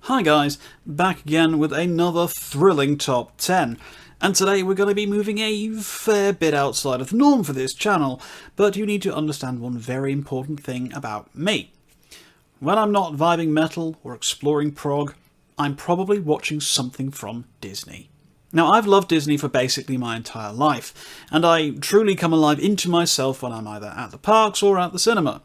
Hi guys, back again with another thrilling top 10. And today we're going to be moving a fair bit outside of the norm for this channel, but you need to understand one very important thing about me. When I'm not vibing metal or exploring prog, I'm probably watching something from Disney. Now, I've loved Disney for basically my entire life, and I truly come alive into myself when I'm either at the parks or at the cinema.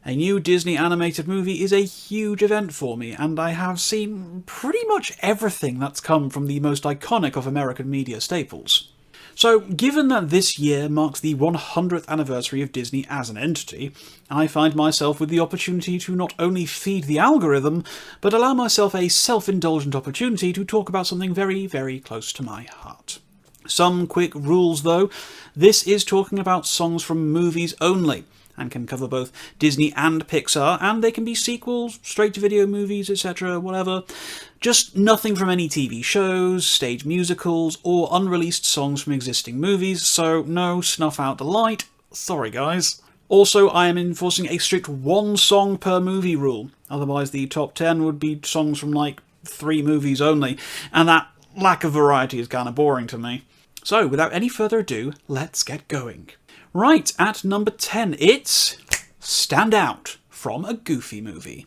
A new Disney animated movie is a huge event for me, and I have seen pretty much everything that's come from the most iconic of American media staples. So, given that this year marks the 100th anniversary of Disney as an entity, I find myself with the opportunity to not only feed the algorithm, but allow myself a self-indulgent opportunity to talk about something very, very close to my heart. Some quick rules though. This is talking about songs from movies only, and can cover both Disney and Pixar, and they can be sequels, straight-to-video movies, etc., whatever. Just nothing from any TV shows, stage musicals, or unreleased songs from existing movies, so no snuff out the light. Sorry guys. Also, I am enforcing a strict one song per movie rule, otherwise the top 10 would be songs from like 3 movies only, and that lack of variety is kinda boring to me. So, without any further ado, let's get going. Right, at number 10, it's Stand Out from a Goofy movie.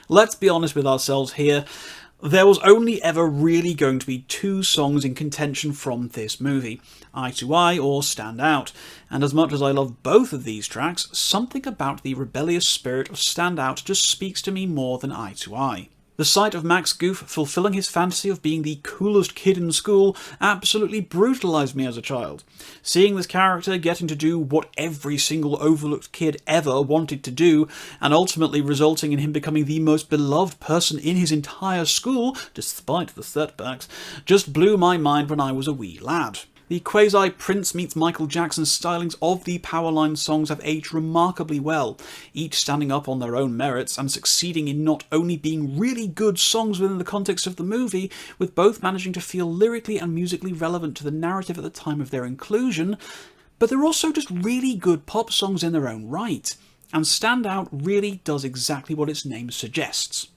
Let's be honest with ourselves here, there was only ever really going to be 2 songs in contention from this movie, Eye to Eye or Stand Out, and as much as I love both of these tracks, something about the rebellious spirit of Stand Out just speaks to me more than Eye to Eye. The sight of Max Goof fulfilling his fantasy of being the coolest kid in school absolutely brutalised me as a child. Seeing this character getting to do what every single overlooked kid ever wanted to do, and ultimately resulting in him becoming the most beloved person in his entire school, despite the setbacks, just blew my mind when I was a wee lad. The quasi-Prince meets Michael Jackson stylings of the Powerline songs have aged remarkably well, each standing up on their own merits and succeeding in not only being really good songs within the context of the movie, with both managing to feel lyrically and musically relevant to the narrative at the time of their inclusion, but they're also just really good pop songs in their own right, and Stand Out really does exactly what its name suggests.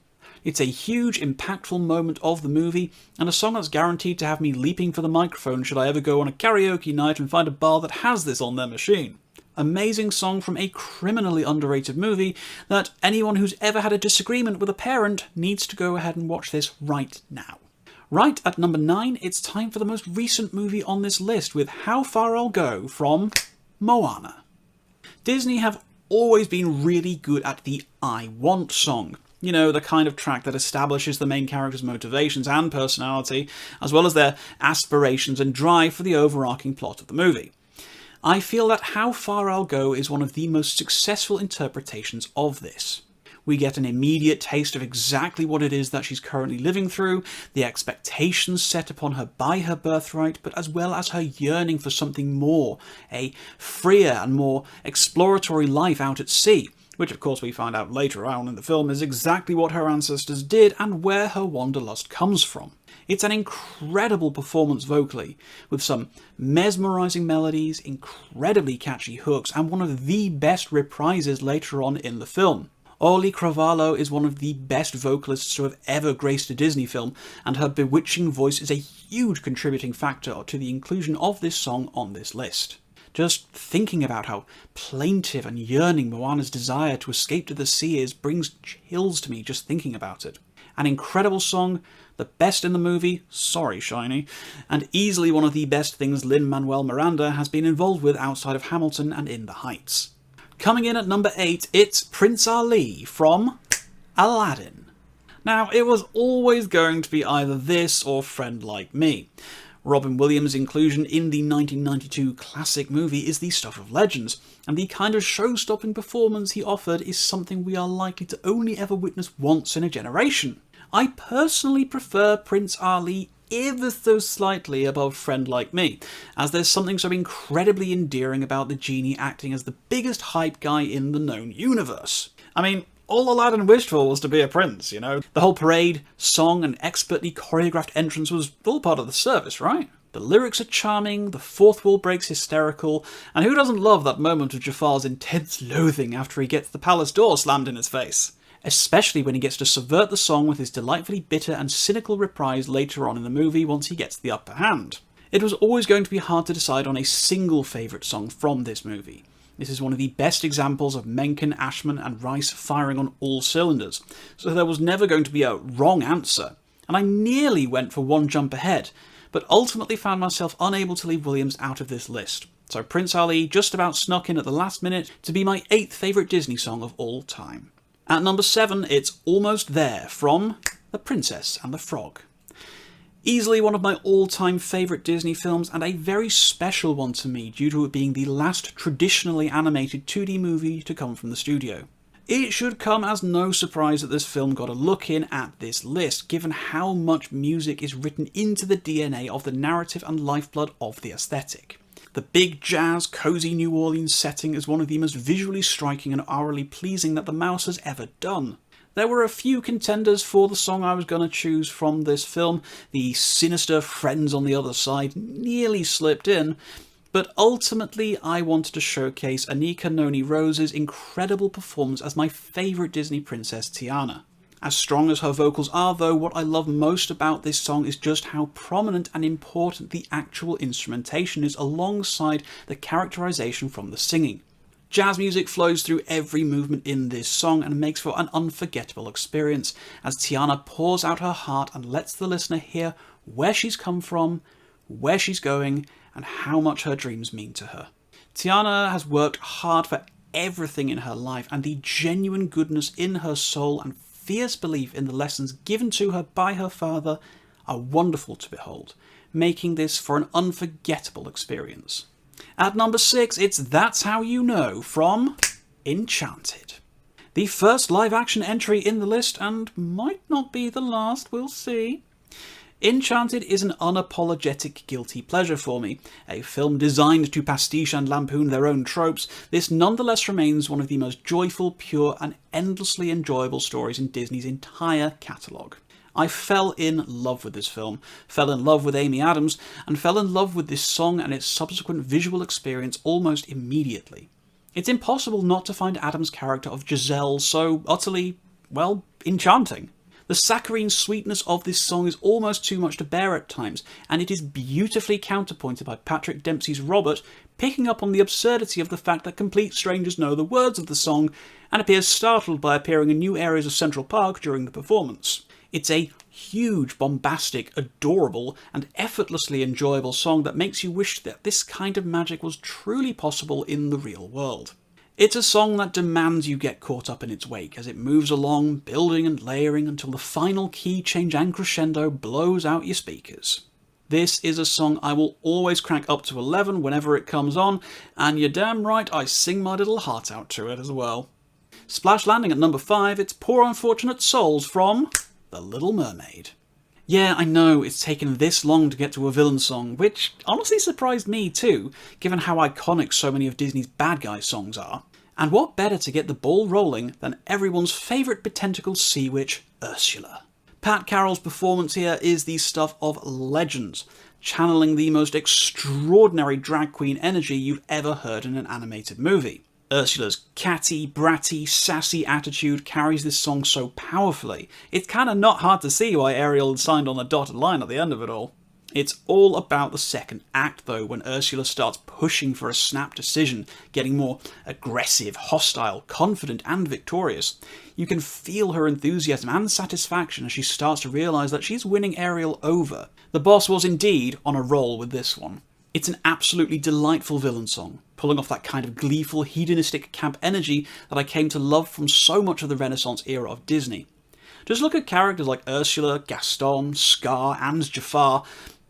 It's a huge, impactful moment of the movie, and a song that's guaranteed to have me leaping for the microphone should I ever go on a karaoke night and find a bar that has this on their machine. Amazing song from a criminally underrated movie that anyone who's ever had a disagreement with a parent needs to go ahead and watch this right now. Right, at number 9, it's time for the most recent movie on this list with How Far I'll Go from Moana. Disney have always been really good at the I Want song. You know, the kind of track that establishes the main character's motivations and personality, as well as their aspirations and drive for the overarching plot of the movie. I feel that How Far I'll Go is one of the most successful interpretations of this. We get an immediate taste of exactly what it is that she's currently living through, the expectations set upon her by her birthright, but as well as her yearning for something more, a freer and more exploratory life out at sea, which of course we find out later on in the film is exactly what her ancestors did and where her wanderlust comes from. It's an incredible performance vocally, with some mesmerising melodies, incredibly catchy hooks, and one of the best reprises later on in the film. Orly Cravalho is one of the best vocalists to have ever graced a Disney film, and her bewitching voice is a huge contributing factor to the inclusion of this song on this list. Just thinking about how plaintive and yearning Moana's desire to escape to the sea is brings chills to me just thinking about it. An incredible song, the best in the movie, sorry Shiny, and easily one of the best things Lin-Manuel Miranda has been involved with outside of Hamilton and In the Heights. Coming in at number 8, it's Prince Ali from Aladdin. Now, it was always going to be either this or Friend Like Me. Robin Williams' inclusion in the 1992 classic movie is the stuff of legends, and the kind of show-stopping performance he offered is something we are likely to only ever witness once in a generation. I personally prefer Prince Ali ever so slightly above Friend Like Me, as there's something so incredibly endearing about the genie acting as the biggest hype guy in the known universe. I mean, all Aladdin wished for was to be a prince, you know? The whole parade, song, and expertly choreographed entrance was all part of the service, right? The lyrics are charming, the fourth wall breaks hysterical, and who doesn't love that moment of Jafar's intense loathing after he gets the palace door slammed in his face? especially when he gets to subvert the song with his delightfully bitter and cynical reprise later on in the movie once he gets the upper hand. It was always going to be hard to decide on a single favourite song from this movie. This is one of the best examples of Menken, Ashman and Rice firing on all cylinders, so there was never going to be a wrong answer, and I nearly went for one jump ahead, but ultimately found myself unable to leave Williams out of this list. So Prince Ali just about snuck in at the last minute to be my 8th favourite Disney song of all time. At number 7, it's Almost There from The Princess and the Frog. Easily one of my all-time favourite Disney films, and a very special one to me due to it being the last traditionally animated 2D movie to come from the studio. It should come as no surprise that this film got a look in at this list, given how much music is written into the DNA of the narrative and lifeblood of the aesthetic. The big jazz, cosy New Orleans setting is one of the most visually striking and aurally pleasing that the mouse has ever done. There were a few contenders for the song I was going to choose from this film. The sinister Friends on the Other Side nearly slipped in, but ultimately I wanted to showcase Anika Noni Rose's incredible performance as my favourite Disney princess, Tiana. As strong as her vocals are though, what I love most about this song is just how prominent and important the actual instrumentation is alongside the characterisation from the singing. Jazz music flows through every movement in this song and makes for an unforgettable experience as Tiana pours out her heart and lets the listener hear where she's come from, where she's going, and how much her dreams mean to her. Tiana has worked hard for everything in her life, and the genuine goodness in her soul and fierce belief in the lessons given to her by her father are wonderful to behold, making this for an unforgettable experience. At number 6, it's That's How You Know from Enchanted. The first live-action entry in the list, and might not be the last, we'll see. Enchanted is an unapologetic guilty pleasure for me. A film designed to pastiche and lampoon their own tropes, this nonetheless remains one of the most joyful, pure and endlessly enjoyable stories in Disney's entire catalogue. I fell in love with this film, fell in love with Amy Adams, and fell in love with this song and its subsequent visual experience almost immediately. It's impossible not to find Adams' character of Giselle so utterly, well, enchanting. The saccharine sweetness of this song is almost too much to bear at times, and it is beautifully counterpointed by Patrick Dempsey's Robert picking up on the absurdity of the fact that complete strangers know the words of the song and appears startled by appearing in new areas of Central Park during the performance. It's a huge, bombastic, adorable, and effortlessly enjoyable song that makes you wish that this kind of magic was truly possible in the real world. It's a song that demands you get caught up in its wake as it moves along, building and layering until the final key change and crescendo blows out your speakers. This is a song I will always crank up to 11 whenever it comes on, and you're damn right I sing my little heart out to it as well. Splash Landing at number 5, it's Poor Unfortunate Souls from The Little Mermaid. Yeah, I know it's taken this long to get to a villain song, which honestly surprised me too, given how iconic so many of Disney's bad guy songs are. And what better to get the ball rolling than everyone's favourite betentacled sea witch, Ursula. Pat Carroll's performance here is the stuff of legends, channeling the most extraordinary drag queen energy you've ever heard in an animated movie. Ursula's catty, bratty, sassy attitude carries this song so powerfully, it's kinda not hard to see why Ariel signed on the dotted line at the end of it all. It's all about the second act though, when Ursula starts pushing for a snap decision, getting more aggressive, hostile, confident and victorious. You can feel her enthusiasm and satisfaction as she starts to realise that she's winning Ariel over. The boss was indeed on a roll with this one. It's an absolutely delightful villain song, pulling off that kind of gleeful, hedonistic camp energy that I came to love from so much of the Renaissance era of Disney. Just look at characters like Ursula, Gaston, Scar and Jafar.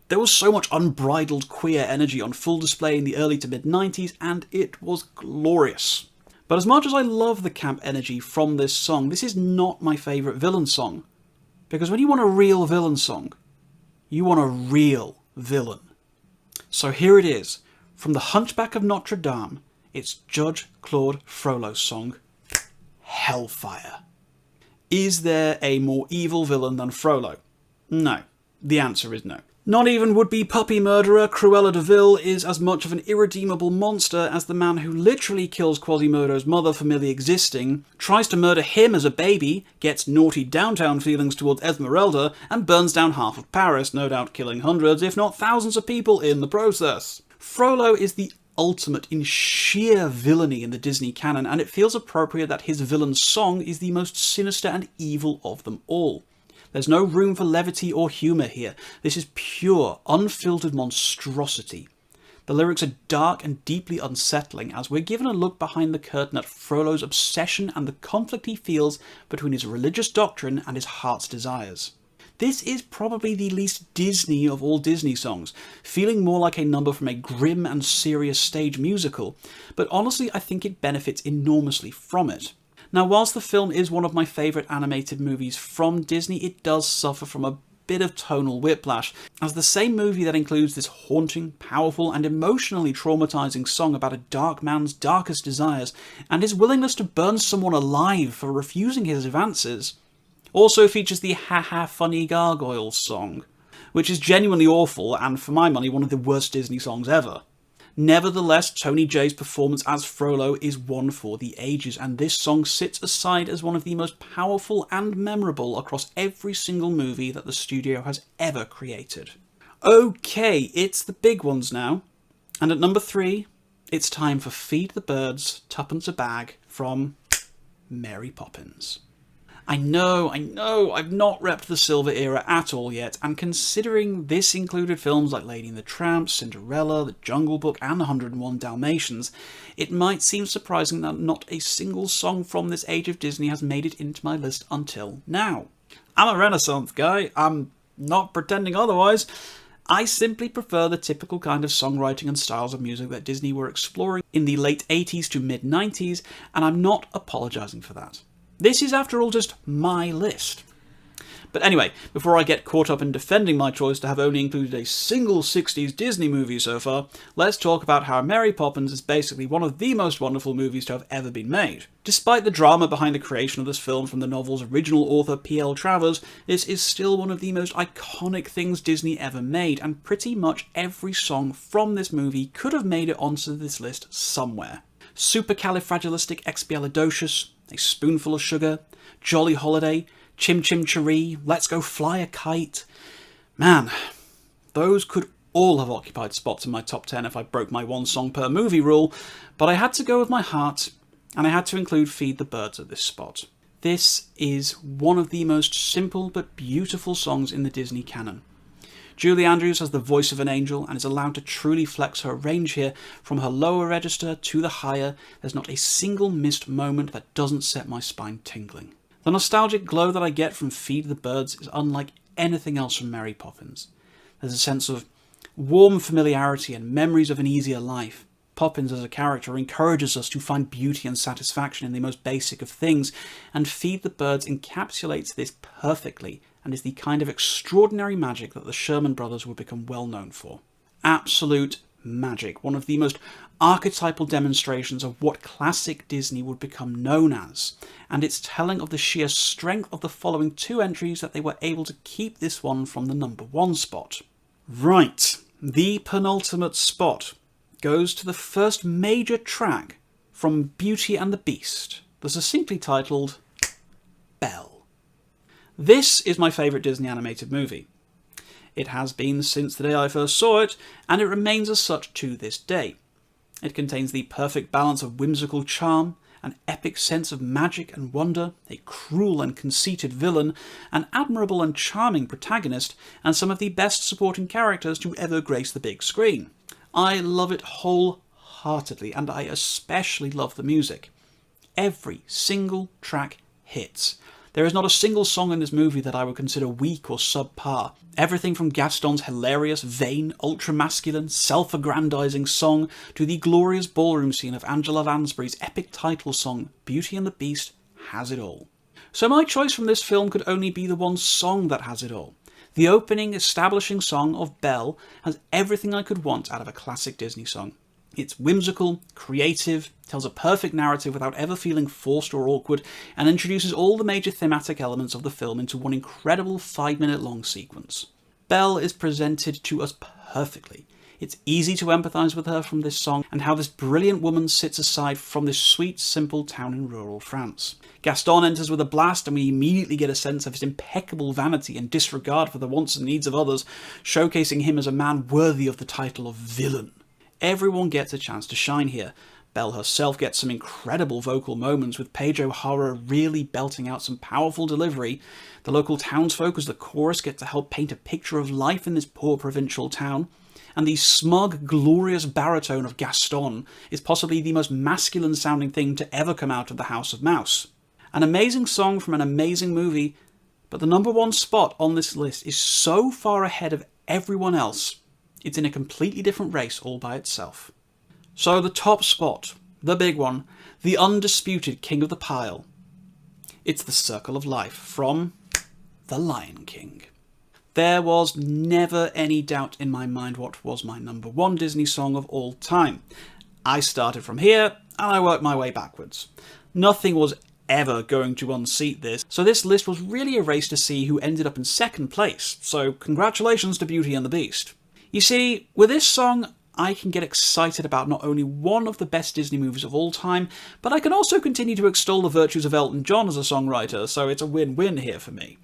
There was so much unbridled queer energy on full display in the early to mid-90s, and it was glorious. But as much as I love the camp energy from this song, this is not my favourite villain song. Because when you want a real villain song, you want a real villain. So here it is, from The Hunchback of Notre Dame, it's Judge Claude Frollo's song, Hellfire. Is there a more evil villain than Frollo? No. The answer is no. Not even would-be puppy murderer Cruella de Vil is as much of an irredeemable monster as the man who literally kills Quasimodo's mother for merely existing, tries to murder him as a baby, gets naughty downtown feelings towards Esmeralda, and burns down half of Paris, no doubt killing hundreds, if not thousands of people in the process. Frollo is the ultimate in sheer villainy in the Disney canon, and it feels appropriate that his villain song is the most sinister and evil of them all. There's no room for levity or humour here. This is pure, unfiltered monstrosity. The lyrics are dark and deeply unsettling as we're given a look behind the curtain at Frollo's obsession and the conflict he feels between his religious doctrine and his heart's desires. This is probably the least Disney of all Disney songs, feeling more like a number from a grim and serious stage musical, but honestly I think it benefits enormously from it. Now, whilst the film is one of my favourite animated movies from Disney, it does suffer from a bit of tonal whiplash, as the same movie that includes this haunting, powerful and emotionally traumatising song about a dark man's darkest desires and his willingness to burn someone alive for refusing his advances, also features the haha funny gargoyles song, which is genuinely awful and, for my money, one of the worst Disney songs ever. Nevertheless, Tony Jay's performance as Frollo is one for the ages, and this song sits aside as one of the most powerful and memorable across every single movie that the studio has ever created. Okay, it's the big ones now. And at number 3, it's time for Feed the Birds, Tuppence a Bag from Mary Poppins. I know, I've not repped the Silver Era at all yet, and considering this included films like Lady and the Tramp, Cinderella, The Jungle Book, and 101 Dalmatians, it might seem surprising that not a single song from this age of Disney has made it into my list until now. I'm a Renaissance guy, I'm not pretending otherwise. I simply prefer the typical kind of songwriting and styles of music that Disney were exploring in the late 80s to mid-90s, and I'm not apologising for that. This is, after all, just my list. But anyway, before I get caught up in defending my choice to have only included a single 60s Disney movie so far, let's talk about how Mary Poppins is basically one of the most wonderful movies to have ever been made. Despite the drama behind the creation of this film from the novel's original author P.L. Travers, this is still one of the most iconic things Disney ever made, and pretty much every song from this movie could have made it onto this list somewhere. Supercalifragilisticexpialidocious, A Spoonful of Sugar, Jolly Holiday, Chim Chim Cheree, Let's Go Fly a Kite. Man, those could all have occupied spots in my top 10 if I broke my one song per movie rule, but I had to go with my heart, and I had to include Feed the Birds at this spot. This is one of the most simple but beautiful songs in the Disney canon. Julie Andrews has the voice of an angel and is allowed to truly flex her range here. From her lower register to the higher, there's not a single missed moment that doesn't set my spine tingling. The nostalgic glow that I get from Feed the Birds is unlike anything else from Mary Poppins. There's a sense of warm familiarity and memories of an easier life. Poppins as a character encourages us to find beauty and satisfaction in the most basic of things, and Feed the Birds encapsulates this perfectly and is the kind of extraordinary magic that the Sherman Brothers would become well known for. Absolute magic, one of the most archetypal demonstrations of what classic Disney would become known as, and it's telling of the sheer strength of the following two entries that they were able to keep this one from the number 1 spot. Right, the penultimate spot goes to the first major track from Beauty and the Beast, the succinctly titled Belle. This is my favourite Disney animated movie. It has been since the day I first saw it, and it remains as such to this day. It contains the perfect balance of whimsical charm, an epic sense of magic and wonder, a cruel and conceited villain, an admirable and charming protagonist, and some of the best supporting characters to ever grace the big screen. I love it wholeheartedly, and I especially love the music. Every single track hits. There is not a single song in this movie that I would consider weak or subpar. Everything from Gaston's hilarious, vain, ultra-masculine, self-aggrandizing song to the glorious ballroom scene of Angela Lansbury's epic title song, Beauty and the Beast, has it all. So my choice from this film could only be the one song that has it all. The opening, establishing song of Belle has everything I could want out of a classic Disney song. It's whimsical, creative, tells a perfect narrative without ever feeling forced or awkward, and introduces all the major thematic elements of the film into one incredible 5-minute long sequence. Belle is presented to us perfectly. It's easy to empathise with her from this song and how this brilliant woman sits aside from this sweet, simple town in rural France. Gaston enters with a blast and we immediately get a sense of his impeccable vanity and disregard for the wants and needs of others, showcasing him as a man worthy of the title of villain. Everyone gets a chance to shine here. Belle herself gets some incredible vocal moments, with Paige O'Hara really belting out some powerful delivery. The local townsfolk as the chorus get to help paint a picture of life in this poor provincial town. And the smug, glorious baritone of Gaston is possibly the most masculine sounding thing to ever come out of the House of Mouse. An amazing song from an amazing movie, but the number one spot on this list is so far ahead of everyone else, it's in a completely different race all by itself. So the top spot, the big one, the undisputed king of the pile, it's The Circle of Life from The Lion King. There was never any doubt in my mind what was my number one Disney song of all time. I started from here and I worked my way backwards. Nothing was ever going to unseat this, so this list was really a race to see who ended up in second place, so congratulations to Beauty and the Beast. You see, with this song, I can get excited about not only one of the best Disney movies of all time, but I can also continue to extol the virtues of Elton John as a songwriter, so it's a win-win here for me.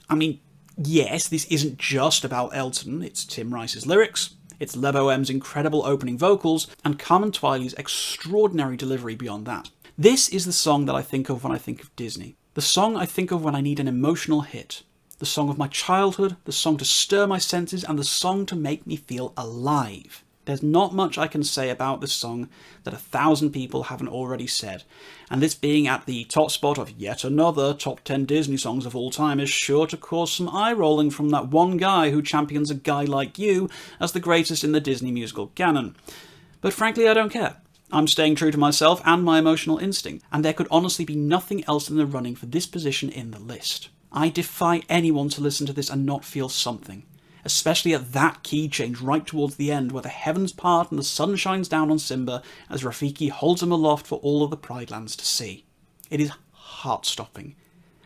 I mean, yes, this isn't just about Elton, it's Tim Rice's lyrics, it's LeBeau's incredible opening vocals, and Carmen Twiley's extraordinary delivery beyond that. This is the song that I think of when I think of Disney. The song I think of when I need an emotional hit. The song of my childhood, the song to stir my senses, and the song to make me feel alive. There's not much I can say about this song that 1,000 people haven't already said, and this being at the top spot of yet another top 10 Disney songs of all time is sure to cause some eye-rolling from that one guy who champions A Guy Like You as the greatest in the Disney musical canon. But frankly, I don't care. I'm staying true to myself and my emotional instinct, and there could honestly be nothing else in the running for this position in the list. I defy anyone to listen to this and not feel something. Especially at that key change right towards the end, where the heavens part and the sun shines down on Simba as Rafiki holds him aloft for all of the Pride Lands to see. It is heart-stopping.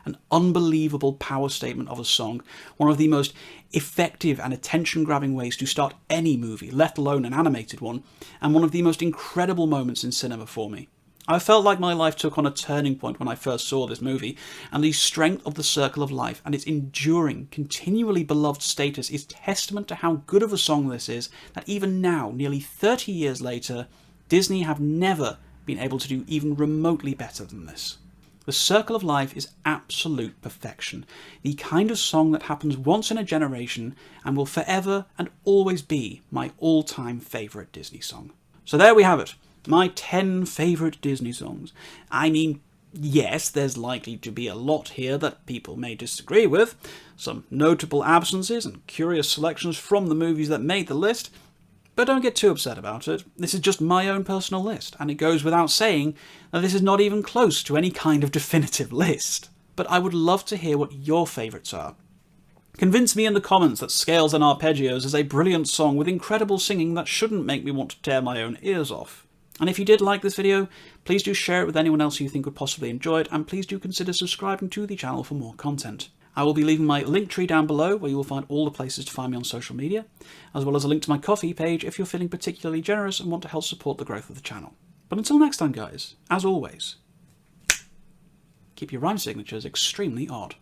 An unbelievable power statement of a song, one of the most effective and attention-grabbing ways to start any movie, let alone an animated one, and one of the most incredible moments in cinema for me. I felt like my life took on a turning point when I first saw this movie, and the strength of The Circle of Life and its enduring, continually beloved status is testament to how good of a song this is, that even now, nearly 30 years later, Disney have never been able to do even remotely better than this. The Circle of Life is absolute perfection, the kind of song that happens once in a generation and will forever and always be my all-time favourite Disney song. So there we have it. My 10 favourite Disney songs. I mean, yes, there's likely to be a lot here that people may disagree with, some notable absences and curious selections from the movies that made the list, but don't get too upset about it. This is just my own personal list, and it goes without saying that this is not even close to any kind of definitive list. But I would love to hear what your favourites are. Convince me in the comments that Scales and Arpeggios is a brilliant song with incredible singing that shouldn't make me want to tear my own ears off. And if you did like this video, please do share it with anyone else you think would possibly enjoy it, and please do consider subscribing to the channel for more content. I will be leaving my link tree down below, where you will find all the places to find me on social media, as well as a link to my Ko-fi page if you're feeling particularly generous and want to help support the growth of the channel. But until next time guys, as always, keep your rhyme signatures extremely odd.